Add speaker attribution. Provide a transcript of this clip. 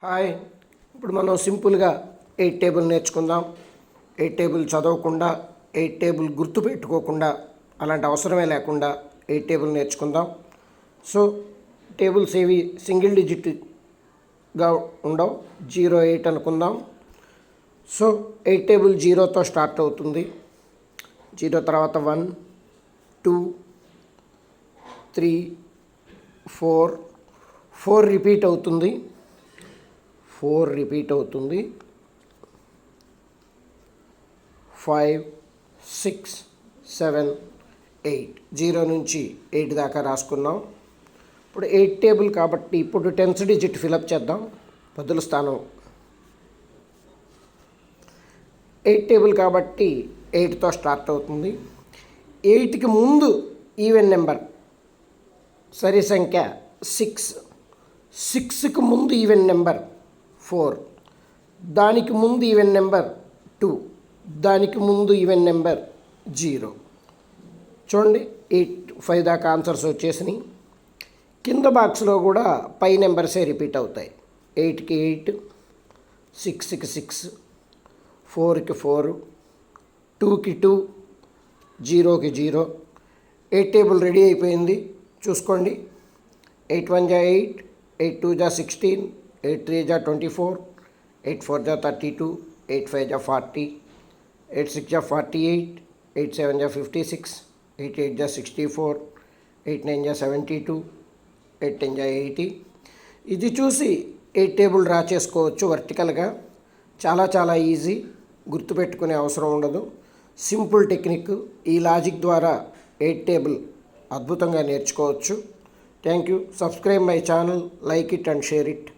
Speaker 1: Hi, ఇప్పుడు మనం సింపుల్గా 8 టేబుల్ నేర్చుకుందాం. 8 టేబుల్ చదవకుండా 8 టేబుల్ గుర్తు పెట్టుకోకుండా అలాంటి అవసరమే లేకుండా 8 టేబుల్ నేర్చుకుందాం. సో టేబుల్స్ ఏవి సింగిల్ డిజిట్గా ఉండవు, 0 8 అనుకుందాం. సో 8 టేబుల్ 0తో స్టార్ట్ అవుతుంది. 0 తర్వాత 1 2 3 4 రిపీట్ అవుతుంది. 4 రిపీట్ అవుతుంది. 5 6 7 8 0 నుంచి 8 దాకా రాసుకున్నాం. ఇప్పుడు 8 టేబుల్ కాబట్టి ఇప్పుడు 10th డిజిట్ ఫిలప్ చేద్దాం. బదులు స్థానం 8 టేబుల్ కాబట్టి 8తో స్టార్ట్ అవుతుంది. 8కి ముందు ఈవెన్ నెంబర్ సరి సంఖ్య 6, 6కి ముందు ఈవెన్ నెంబర్ 4, దానికి ముందు ఈవెన్ నెంబర్ 2, దానికి ముందు ఈవెన్ నెంబర్ 0. చూడండి 8 5 దాకా ఆన్సర్స్ వచ్చేసినాయి. కింద బాక్స్లో కూడా పై నెంబర్సే రిపీట్ అవుతాయి. 8కి 8, 6కి 6, 4కి 4, 2కి 2, 0కి 0. 8 టేబుల్ రెడీ అయిపోయింది, చూసుకోండి. 8 1 जा 8, 8 2 जा 16, 8 3 जा 24, 8 4 जा 32, 8 5 जा 40, 8 6 जा 48, 8 7 जा 56, 8 8 जा 64, 8 9 जा 72, 8 10 जा 80. ఇది చూసి 8 టేబుల్ డ్రా చేసుకోవచ్చు వర్టికల్గా. చాలా ఈజీ, గుర్తుపెట్టుకునే అవసరం ఉండదు. Simple technique. ఈ లాజిక్ ద్వారా 8 టేబుల్ అద్భుతంగా నేర్చుకోవచ్చు. Thank you. Subscribe my channel, like it and share it.